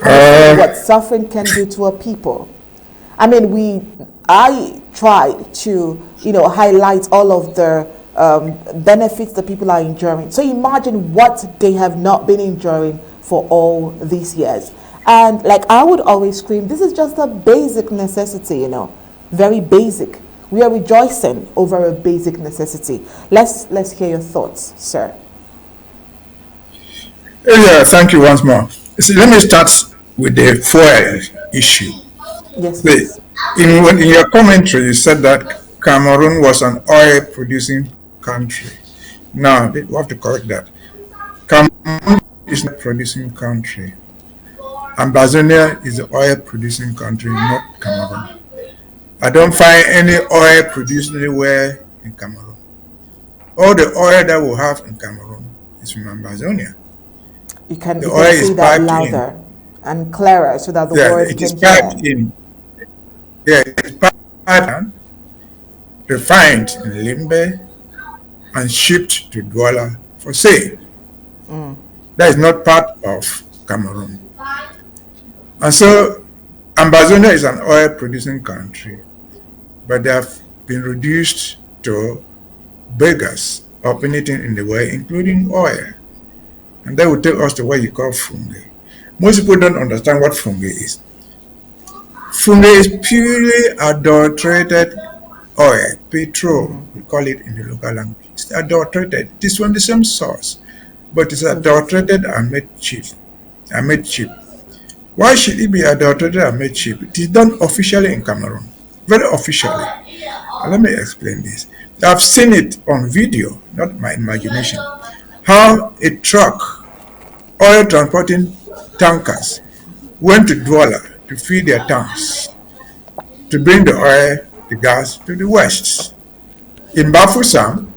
Understanding what suffering can do to a people. I mean, I try to, highlight all of the benefits that people are enjoying. So imagine what they have not been enjoying for all these years. And like I would always scream, this is just a basic necessity, very basic. We are rejoicing over a basic necessity. Let's hear your thoughts, sir. Yeah, thank you once more. See, let me start with the fuel issue. Yes, please. In your commentary, you said that Cameroon was an oil-producing country. Now, we have to correct that. Cameroon is not a producing country. Ambazonia is an oil-producing country, not Cameroon. I don't find any oil produced anywhere in Cameroon. All the oil that we have in Cameroon is from Ambazonia. You can say that louder and clearer so that the words can hear. It is piped in. Yeah, it's piped in, refined in Limbe, and shipped to Douala for sale. That is not part of Cameroon. And so Ambazonia is an oil-producing country, but they have been reduced to beggars of anything in the world, including oil. And that will take us to what you call fungi. Most people don't understand what fungi is. Fungi is purely adulterated oil, petrol, we call it in the local language. It's adulterated. It is from the same source, but it's adulterated and made cheap. Why should it be adulterated and made cheap? It is done officially in Cameroon, very officially. And let me explain this. I've seen it on video, not my imagination, how a truck, oil transporting tankers, went to Douala to feed their tanks, to bring the oil, the gas to the west. In Bafoussam,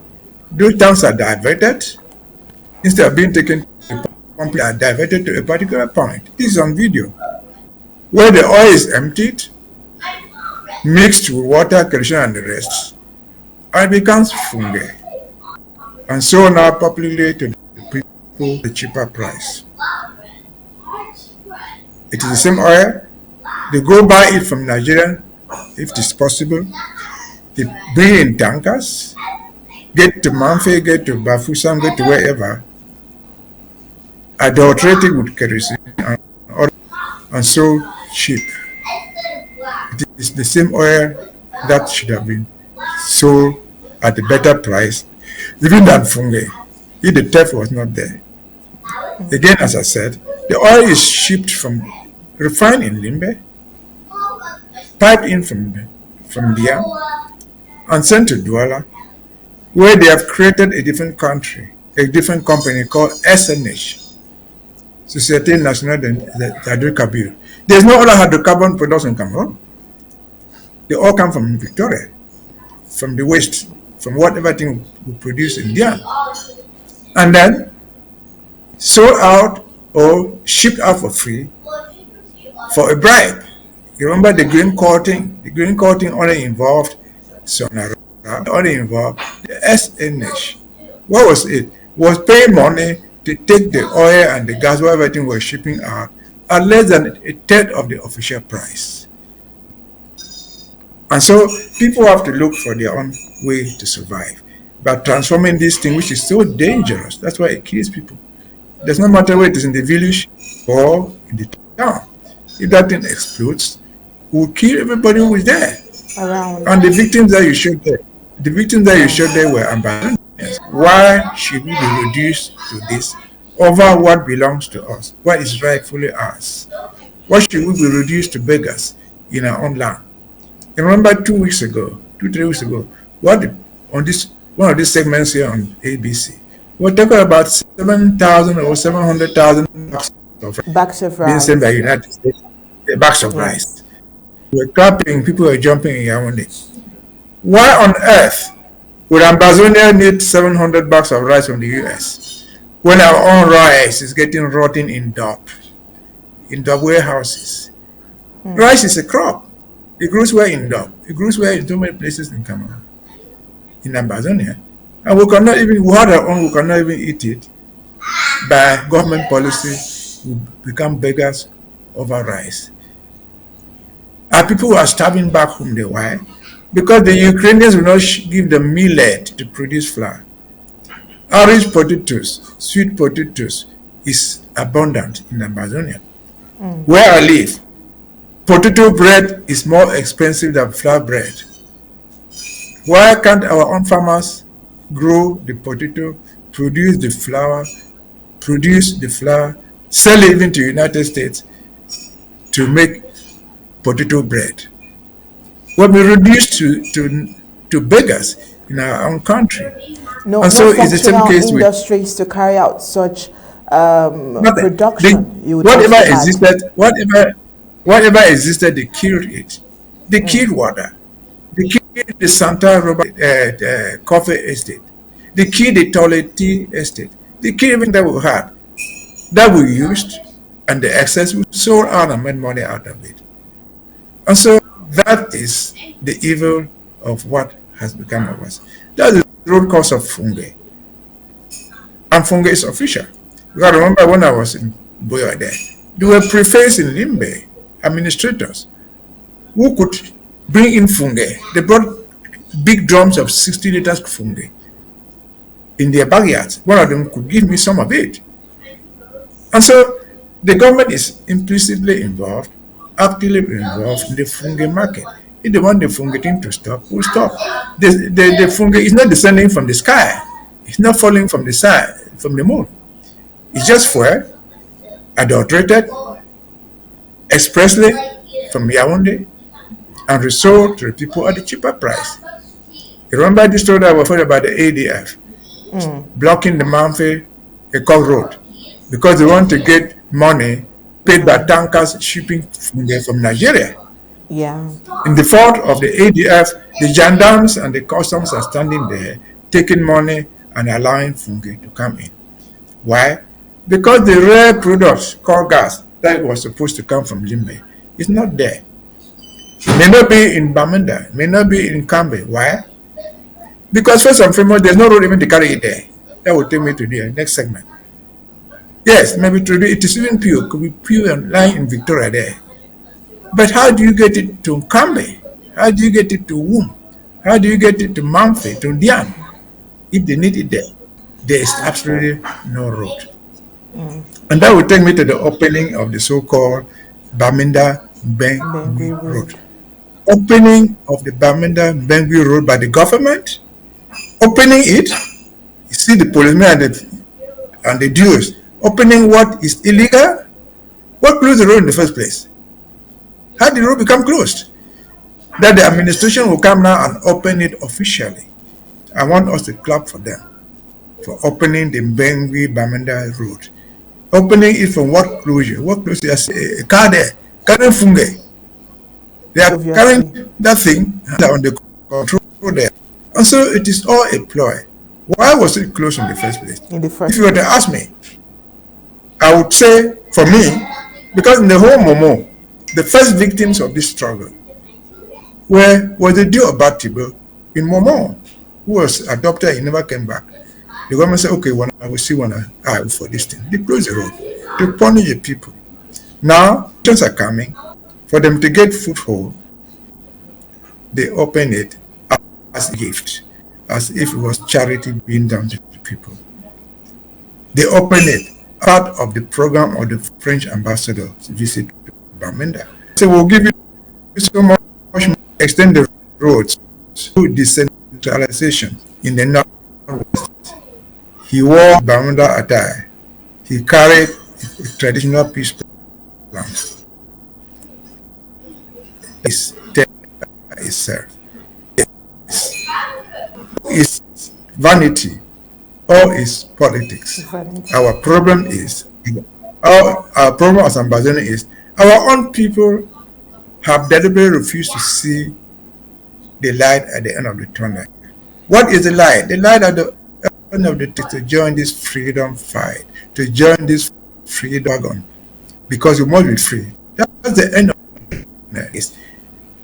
those tanks are diverted. Instead of being taken to the pump, they are diverted to a particular point. This is on video. Where the oil is emptied, mixed with water, kerosene, and the rest, and it becomes fungi. And so now populate to the people the cheaper price. It is the same oil. They go buy it from Nigeria, if it is possible. They bring in tankers, get to Manfe, get to Bafoussam, get to wherever, adulterated with kerosene and so cheap. It is the same oil that should have been sold at a better price, even than fungi, if the theft was not there. Again, as I said, the oil is shipped refined in Limbe, piped in from there, and sent to Douala, where they have created a different company called SNH, Société Nationale d'Hydrocarbures. There's no other hydrocarbon products in Cameroon. They all come from Victoria, from the waste, from whatever thing we produce in there. And then sold out or shipped out for free for a bribe. You remember the green coating? The green coating only involved Sonara, only involved the SNH. What was it? Was paying money to take the oil and the gas, whatever thing we're shipping out, at less than a third of the official price. And so people have to look for their own way to survive by transforming this thing, which is so dangerous. That's why it kills people. It does not matter whether it is in the village or in the town. If that thing explodes, it will kill everybody who is there. Around. And the victims that you showed there, were Ambazonians. Why should we be reduced to this over what belongs to us, what is rightfully ours? Why should we be reduced to beggars in our own land? And remember 3 weeks ago, on one of these segments here on ABC, we're talking about 7,000 or 700,000 bags of rice being sent by the United States, bags of rice. We're clapping, people are jumping in Yaoundé. Why on earth would Ambazonia need 700 bags of rice from the US when our own rice is getting rotten in dump warehouses? Rice is a crop. It grows well in dump. It grows well in so many places in Cameroon, in Ambazonia. And we cannot even eat it by government policy will become beggars over rice. Are people who are starving back home there? Why? Because the Ukrainians will not give them millet to produce flour. Orange potatoes, sweet potatoes is abundant in Ambazonia. Where I live, potato bread is more expensive than flour bread. Why can't our own farmers grow the potato, produce the flour, sell it even to the United States to make potato bread? We'll be reduced to beggars in our own country. No, And so it's the same functional case with industries to carry out such nothing. production. You would Whatever also add. existed, whatever existed, they killed it. They killed water. They killed the Santa Rosa coffee estate. They killed the Toleti estate. They killed everything that we had, that we used, and the excess we sold out and made money out of it. And so that is the evil of what has become of us. That is the root cause of fungi. And fungi is official. You got to remember when I was in Boya there were prefects in Limbe, administrators, who could bring in fungi. They brought big drums of 60 liters fungi in their backyards. One of them could give me some of it. And so the government is implicitly involved, actively involved in the fungi market. If they want the fungi thing to stop, we'll stop. The fungi is not descending from the sky. It's not falling from the sky, from the moon. It's just fuel, adulterated, expressly from Yaoundé, and resold to the people at a cheaper price. You remember the story that I was told about the ADF blocking the Mamfe Ekong Road because they want to get money paid by tankers shipping fungi from Nigeria. Yeah. In the fault of the ADF, the gendarmes and the customs are standing there taking money and allowing fungi to come in. Why? Because the rare products called gas that was supposed to come from Limbe is not there. It may not be in Bamenda, may not be in Kambe. Why? Because first and foremost, there's no road even to carry it there. That will take me to the next segment. Yes, maybe today it is even pure, could be pure and lying in Victoria there. But how do you get it to Kambe? How do you get it to Womb? How do you get it to Mamfe, to Dian? If they need it there, there is absolutely no road. And that will take me to the opening of the so-called Bamenda-Mbegwi Road. Opening of the Bamenda-Mbegwi Road by the government, opening it, you see the policemen and the duos, opening what is illegal. What closed the road in the first place? How did the road become closed? That the administration will come now and open it officially. I want us to clap for them for opening the Mbegwi-Bamenda Road. Opening it from what closure? What closure? A car there, carrying fungi. They are carrying that thing on the control there. And so it is all a ploy. Why was it closed in the first place? If you were to ask me, I would say, for me, because in the whole Momo, the first victims of this struggle was the Dio Batibo in Momo, who was adopted, he never came back. The government said, okay, I will see one eye for this thing. They close the road. They punish the people. Now, things are coming. For them to get foothold, they open it as a gift, as if it was charity being done to the people. They open it, part of the program of the French ambassador's visit to Bamenda. So we'll give you so much more, extend the roads to decentralization in the northwest. He wore Bamenda attire. He carried a traditional peace plan. Is itself. Is vanity or is politics. Our problem is our problem as Ambazonia is our own people have deliberately refused to see the light at the end of the tunnel. What is the light? The light at the end of the tunnel to join this freedom fight, to join this freedom wagon, because you must be free. That's the end of it.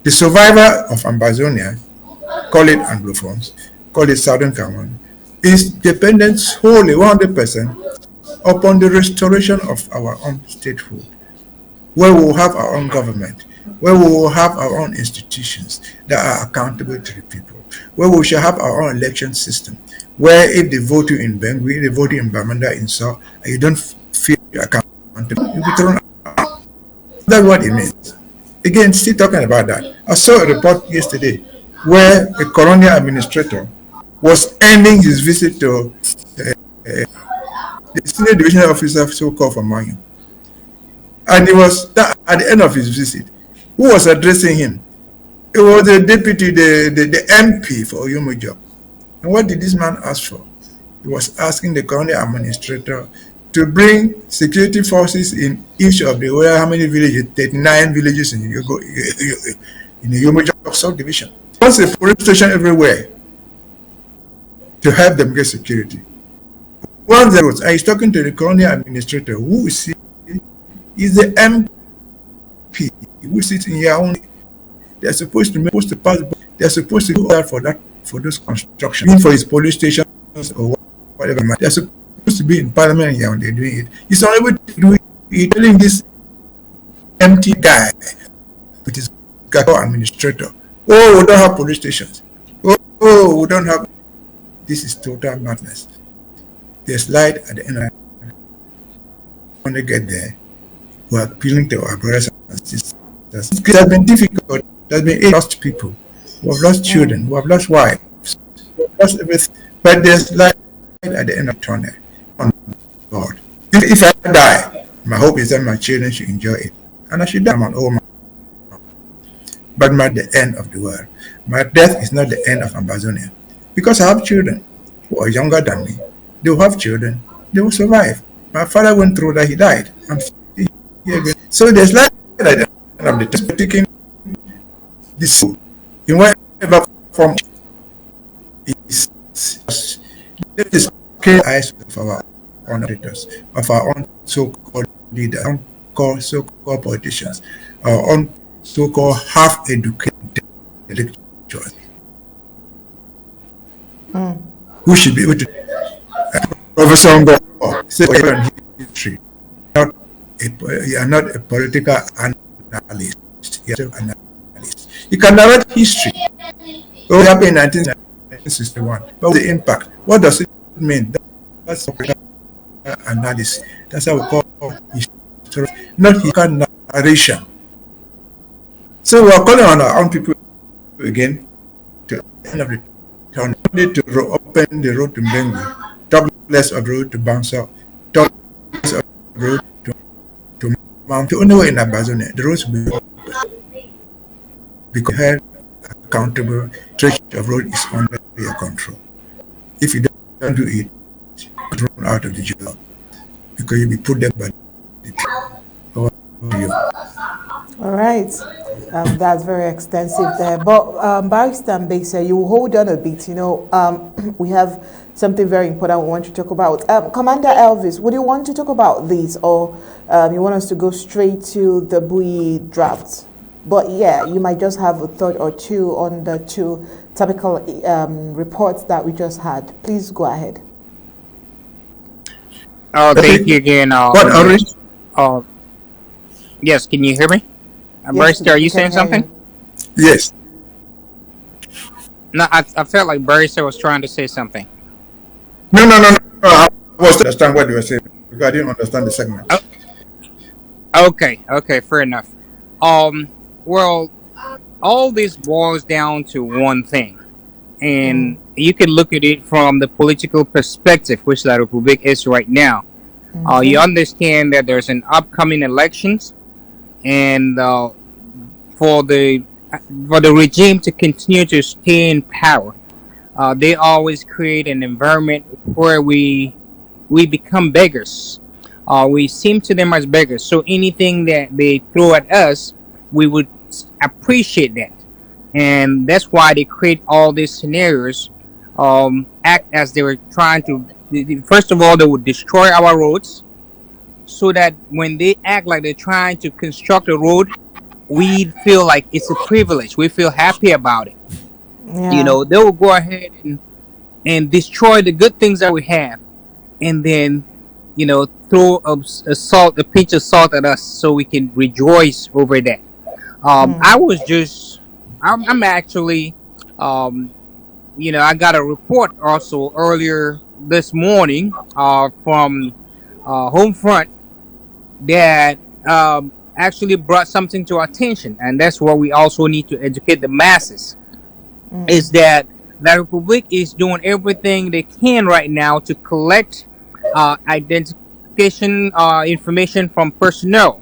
The survivor of Ambazonia, call it Anglophones, call it Southern Cameroon, is dependent wholly 100% upon the restoration of our own statehood, where we will have our own government, where we will have our own institutions that are accountable to the people, where we shall have our own election system, where if they vote you in Mbegwi, they vote you in Bamenda in so, and you don't feel accountable, you'll be thrown out. That's what it means. Again, still talking about that. I saw a report yesterday where a colonial administrator was ending his visit to the senior division officer, so-called from Manyu. And it was that at the end of his visit, who was addressing him? It was the deputy, the MP for Oyumojo. And what did this man ask for? He was asking the colonial administrator to bring security forces in each of the, how many villages? 39 villages in the Oyumojo subdivision. Once a police station everywhere to help them get security. Once there was, I was talking to the colonial administrator, who is the MP who sits in Yaoundé. They're supposed to pass. They're supposed to do that for those constructions, for his police stations or whatever. They're supposed to be in Parliament in Yaoundé doing it. He's unable to do it. Telling this empty guy with his administrator, oh, we don't have police stations. Oh, we don't have. This is total madness. There's light at the end of it. When they get there, we're appealing to our brothers and sisters. It has been difficult. There's been lost people. We've lost children. We've lost wives. We've lost everything. But there's light at the end of the tunnel. On God. If I die, my hope is that my children should enjoy it. And I should die. I'm an old man. But not the end of the world. My death is not the end of Ambazonia. Because I have children who are younger than me. They will have children. They will survive. My father went through that. He died. I'm still here again. So there's light at the end of the tunnel. Taking this in whatever form is the eyes of our own editors, of our own so-called leaders, so-called politicians, our own so-called half-educated intellectuals, who should be able to. Professor Amba said in history, you are not a political analyst. You are an analyst. You can narrate history. What happened in 1961? What was the impact? What does it mean? That's analysis. That's how we call history, not historical narration. So we are calling on our own people again to the end of the town. We need to open the road to Mbegwi, top less of the road to Bansa, top less of the road to Mount. The only way in Ambazonia, the roads will be open. Because held accountable, stretch of road is under your control. If you don't do it, you're thrown out of the job because you'll be put there by the people. Over to you. All right. That's very extensive there. But Barrister Mbeseha, you hold on a bit. We have something very important we want to talk about. Commander Elvis, would you want to talk about this, or you want us to go straight to the Bui drafts? But yeah, you might just have a thought or two on the two topical reports that we just had. Please go ahead. Thank you again. What, Orange? Yes, can you hear me? Yes, Barrister, are we you can saying hear something? you. Yes. No, I felt like Barrister was trying to say something. No. I was to understand what you were saying because I didn't understand the segment. Okay, fair enough. Well, all this boils down to one thing, and you can look at it from the political perspective, which La Republic is right now. You understand that there's an upcoming elections, and for the regime to continue to stay in power, they always create an environment where we become beggars. We seem to them as beggars. So anything that they throw at us, we would appreciate that, and that's why they create all these scenarios. Act as they were trying to. First of all, they would destroy our roads, so that when they act like they're trying to construct a road, we feel like it's a privilege. We feel happy about it. Yeah. They will go ahead and destroy the good things that we have, and then throw a pinch of salt at us so we can rejoice over that. I was just, I'm actually, um, I got a report also earlier this morning from Home Front that actually brought something to our attention, and that's what we also need to educate the masses. Is that La Republic is doing everything they can right now to collect identification information from personnel.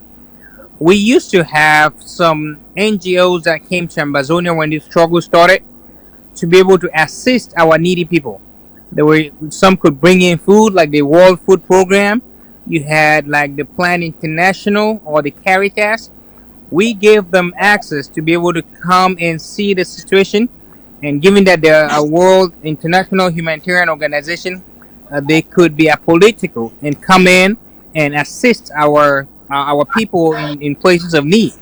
We used to have some NGOs that came to Ambazonia when this struggle started to be able to assist our needy people. There were some could bring in food, like the World Food Program. You had like the Plan International or the Caritas. We gave them access to be able to come and see the situation. And given that they're a world international humanitarian organization, they could be apolitical and come in and assist our people in places of need.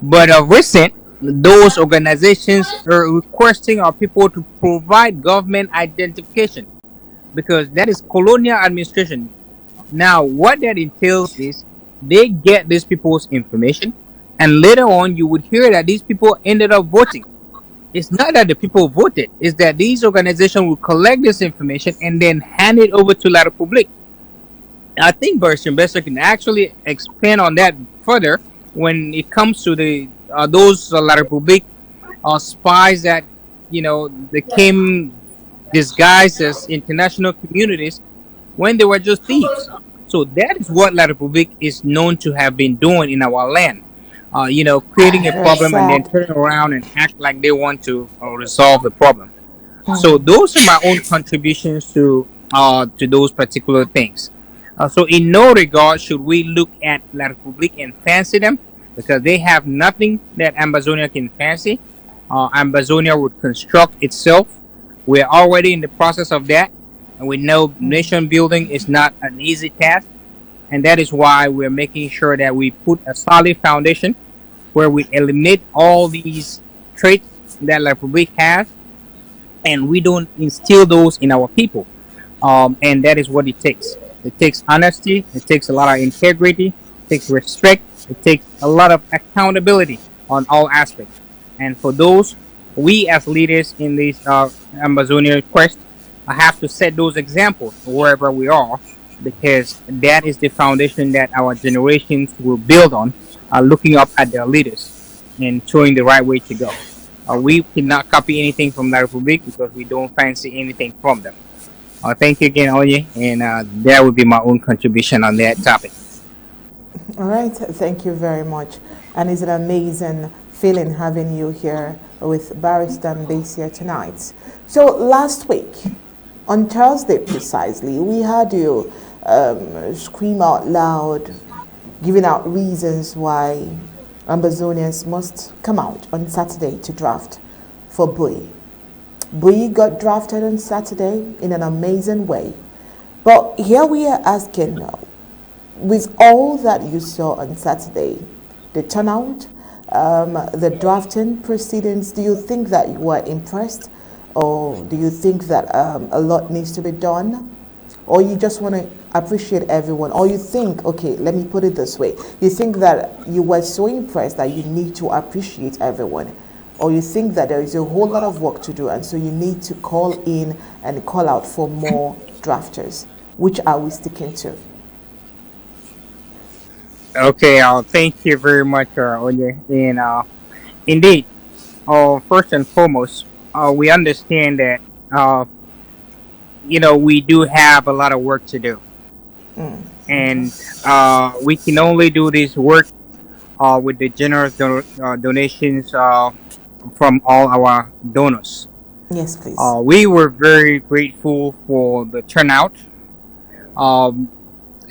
But recent, those organizations are requesting our people to provide government identification because that is colonial administration. Now, what that entails is they get these people's information, and later on, you would hear that these people ended up voting. It's not that the people voted; it's that these organizations will collect this information and then hand it over to La Republique. I think Bershon Besser can actually expand on that further when it comes to the those La Republique spies that they came disguised as international communities when they were just thieves. So that is what La Republique is known to have been doing in our land. Creating a Very problem and then sad. turn around and act like they want to resolve the problem. So those are my own contributions to those particular things. So in no regard should we look at La Republique and fancy them because they have nothing that Ambazonia can fancy. Ambazonia would construct itself. We're already in the process of that, and we know nation building is not an easy task, and that is why we're making sure that we put a solid foundation where we eliminate all these traits that La Republique has and we don't instill those in our people. And that is what it takes. It takes honesty. It takes a lot of integrity. It takes respect. It takes a lot of accountability on all aspects. And for those, we as leaders in this Amazonian quest have to set those examples wherever we are, because that is the foundation that our generations will build on, looking up at their leaders and showing the right way to go. We cannot copy anything from La Republic because we don't fancy anything from them. Thank you again, Oye, and that would be my own contribution on that topic. All right, thank you very much. And it's an amazing feeling having you here with Barrister Mbeseha tonight. So last week, on Thursday precisely, we had you scream out loud, giving out reasons why Ambazonians must come out on Saturday to draft for Bui. Bui got drafted on Saturday in an amazing way. But here we are asking, with all that you saw on Saturday, the turnout, the drafting proceedings, do you think that you were impressed? Or do you think that a lot needs to be done? Or you just want to appreciate everyone? Or you think, okay, let me put it this way. You think that you were so impressed that you need to appreciate everyone? Or you think that there is a whole lot of work to do and so you need to call in and call out for more drafters? Which are we sticking to? Okay, thank you very much, Oye. And indeed, first and foremost, we understand that we do have a lot of work to do, and we can only do this work with the generous donations from all our donors. Yes, please. We were very grateful for the turnout, um,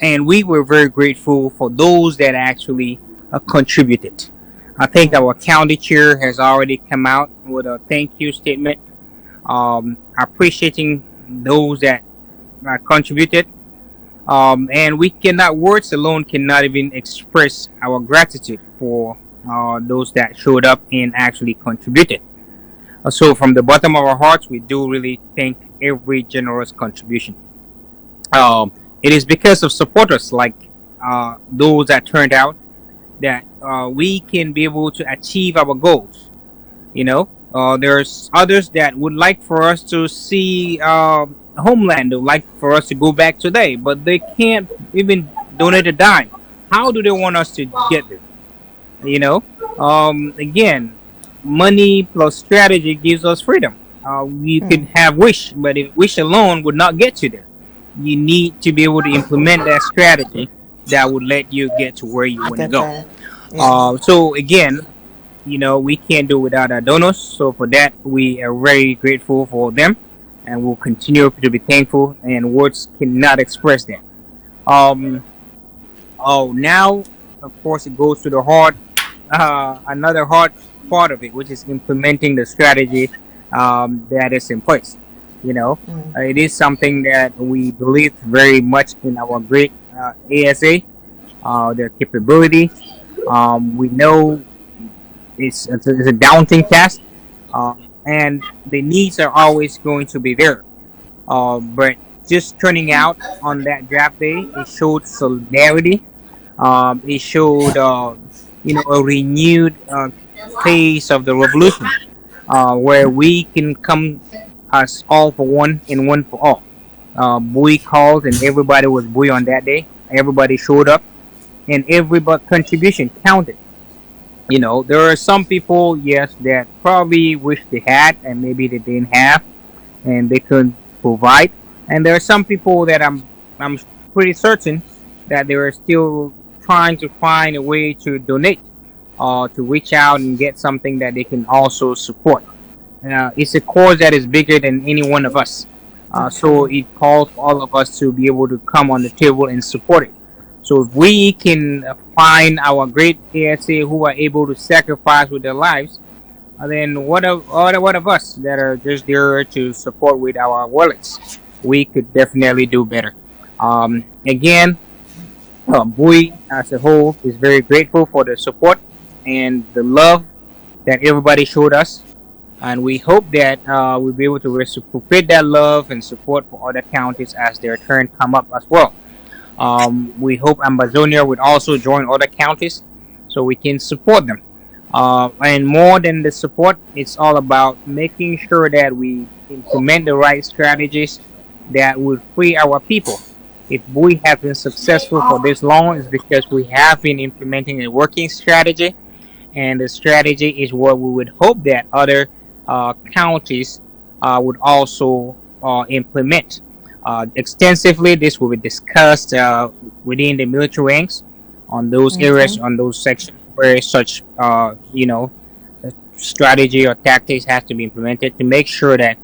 and we were very grateful for those that actually contributed. I think our county chair has already come out with a thank you statement, appreciating those that contributed. And we cannot, words alone cannot even express our gratitude for those that showed up and actually contributed. So, from the bottom of our hearts, we do really thank every generous contribution. Um, it is because of supporters like those that turned out that we can be able to achieve our goals. You know, there's others that would like for us to see homeland, would like for us to go back today, but they can't even donate a dime. How do they want us to get there? You know, again, money plus strategy gives us freedom. You can have wish, but if wish alone would not get you there. You need to be able to implement that strategy that would let you get to where you want to Get go. there. Yeah. So again, we can't do without our donors. So for that, we are very grateful for them, and we'll continue to be thankful. And words cannot express that. Um. Oh, now of course it goes to the hard, another hard part of it, which is implementing the strategy that is in place. You know, it is something that we believe very much in our great ASA, their capability. We know it's a daunting task, and the needs are always going to be there. But just turning out on that draft day, it showed solidarity. It showed, a renewed phase of the revolution, where we can come as all for one and one for all. Bui called, and everybody was Bui on that day. Everybody showed up, and everybody contribution counted. There are some people, yes, that probably wish they had, and maybe they didn't have, and they couldn't provide. And there are some people that I'm pretty certain that they are still trying to find a way to donate, to reach out and get something that they can also support. It's a cause that is bigger than any one of us. So Actually. it calls for all of us to be able to come on the table and support it. So if we can find our great ASA who are able to sacrifice with their lives, then what of us that are just there to support with our wallets? We could definitely do better. Again, Bui as a whole is very grateful for the support and the love that everybody showed us, and we hope that we'll be able to reciprocate that love and support for other counties as their turn come up as well. We hope Ambazonia would also join other counties so we can support them. And more than the support, it's all about making sure that we implement the right strategies that will free our people. If we have been successful for this long, it's because we have been implementing a working strategy, and the strategy is what we would hope that other counties would also implement. Extensively, this will be discussed within the military ranks on those areas, Okay. on those sections where such, strategy or tactics has to be implemented to make sure that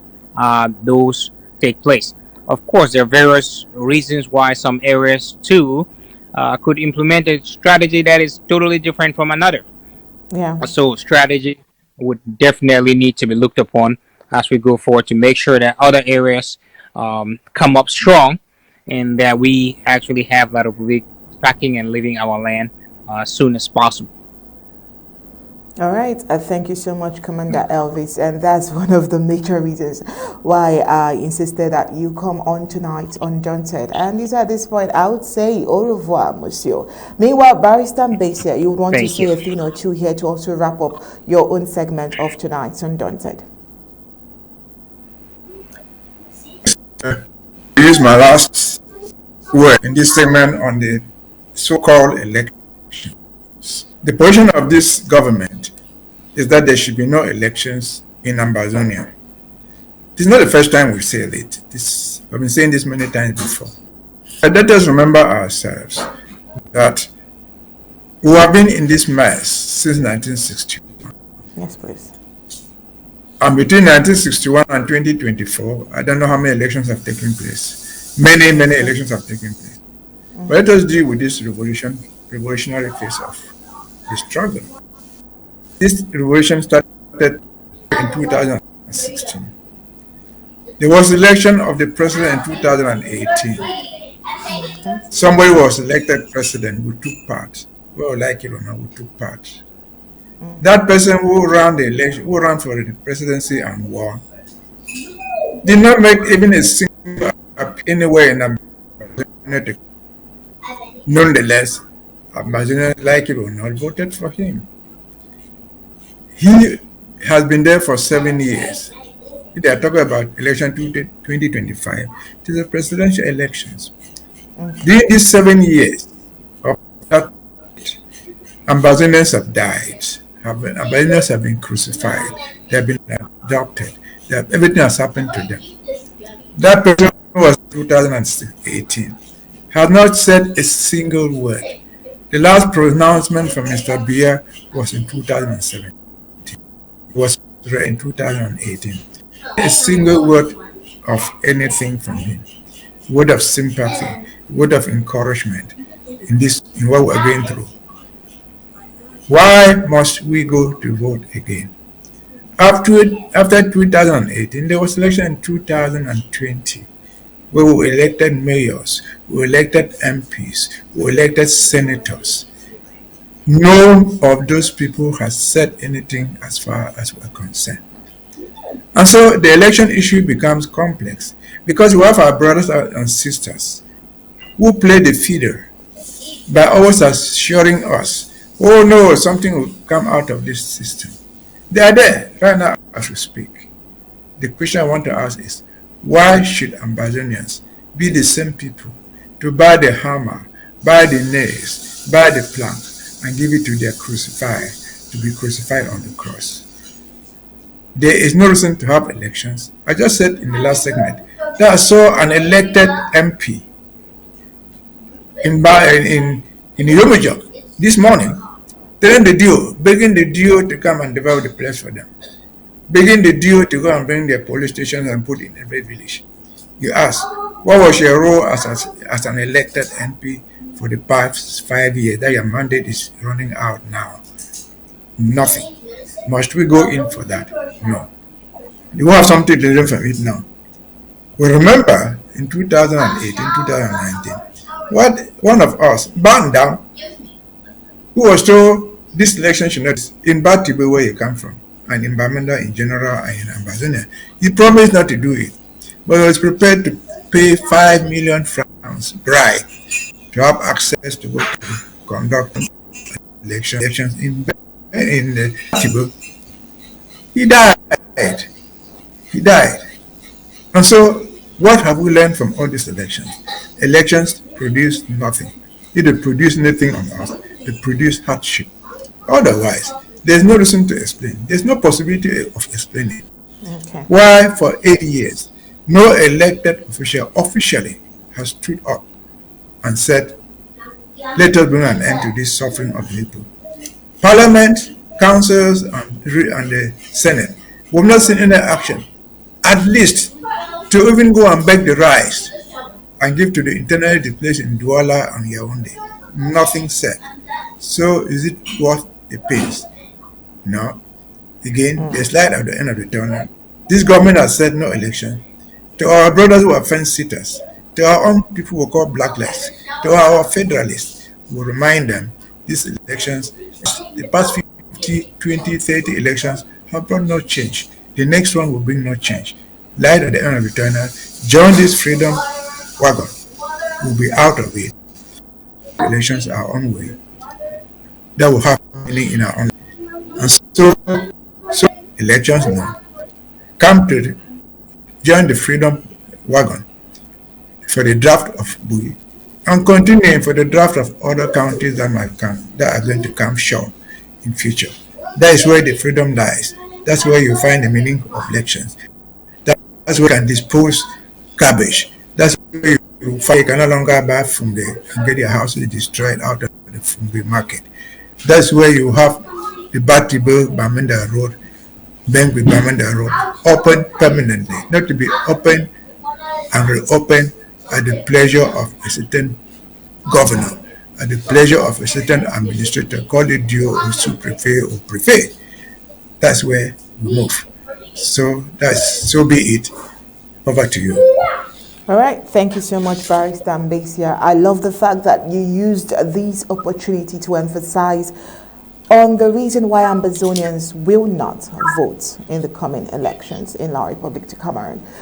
those take place. Of course, there are various reasons why some areas too could implement a strategy that is totally different from another. Yeah. So strategy would definitely need to be looked upon as we go forward to make sure that other areas come up strong, and that we actually have that of tracking and leaving our land as soon as possible. All right. Thank you so much, Commander Elvis. And that's one of the major reasons why I insisted that you come on tonight Undaunted. And this, at this point, I would say au revoir, monsieur. Meanwhile, Barrister Mbeseha, you would want to Thank you. say a thing or two here to also wrap up your own segment of tonight's Undaunted. Use my last word in this segment on the so-called elections. The position of this government is that there should be no elections in Ambazonia. This is not the first time we've said it. I've been saying this many times before. But let us remember ourselves that we have been in this mess since 1961. Yes, please. And between 1961 and 2024, I don't know how many elections have taken place. Many elections have taken place. But let us deal with this revolutionary phase of the struggle. This revolution started in 2016. There was election of the president in 2018. Okay. Somebody was elected president who took part. Well, like it or not, who took part. That person who ran the election, who ran for the presidency and won, did not make even a single anywhere in America Nonetheless, Ambazonia, like it or not, voted for him. He has been there for 7 years. They are talking about election 2025. It is the presidential elections. During these 7 years of that, Ambazonians have died. Ambazonians have been crucified. They have been adopted. Everything has happened to them. That person was 2018. Has not said a single word. The last pronouncement from Mr. Biya was in 2007. It was in 2018. A single word of anything from him. Word of sympathy, word of encouragement in what we're going through. Why must we go to vote again? After 2018, there was election in 2020 where we elected mayors, we elected MPs, we elected senators. None of those people has said anything as far as we're concerned. And so the election issue becomes complex because we have our brothers and sisters who play the fiddle by always assuring us, oh no, something will come out of this system. They are there right now as we speak. The question I want to ask is, why should Ambazonians be the same people to buy the hammer, buy the nails, buy the plank, and give it to their crucified, to be crucified on the cross? There is no reason to have elections. I just said in the last segment that I saw an elected MP in Yomijok this morning telling the DO, begging the DO to come and develop the place for them, begging the DO to go and bring their police stations and put in every village. You ask, what was your role as an elected MP for the past 5 years that your mandate is running out now? Nothing. Must we go in for that? No. You have something to learn from it now. We remember in 2018, 2019, what one of us, Banda, who was told this election should not in Batibe where you come from, and in Bamenda in general and in Ambazonia, he promised not to do it, but he was prepared to pay 5 million francs bribe to have access to go to conduct elections in Batibe. He died. He died. And so, what have we learned from all these elections? Elections produce nothing. They don't produce anything on us. They produce hardship. Otherwise, there's no reason to explain. There's no possibility of explaining. Okay. Why for 8 years, no elected official officially has stood up and said, let us bring an end to this suffering of the people. Parliament, councils, and the Senate, we've not seen any action, at least to even go and beg the rice and give to the internally displaced in Douala and Yaoundé. Nothing said. So is it worth the pace? No. Again, there's light at the end of the tunnel. This government has said no election. To our brothers who are fence sitters, to our own people who call blacklists, to our federalists, we remind them these elections, the past 50, 20, 30 elections have brought no change. The next one will bring no change. Light at the end of the tunnel. Join this freedom wagon. We'll be out of it. Elections our own way. That will have meaning in our own. And so elections now come to join the freedom wagon for the draft of Bui and continuing for the draft of other counties that might come, that are going to come short in future. That is where the freedom lies. That's where you find the meaning of elections. That's where you can dispose garbage. That's where you find you can no longer buy from and get your houses destroyed out of from the market. That's where you have the Mbegwi-Bamenda road, Mbegwi-Bamenda road, open permanently, not to be open and reopen at the pleasure of a certain governor, at the pleasure of a certain administrator, call it DO or sous-prefet or prefet. That's where we move. So be it. Over to you. All right. Thank you so much, Barrister Mbeseha. I love the fact that you used this opportunity to emphasize on the reason why Ambazonians will not vote in the coming elections in La République du Cameroun.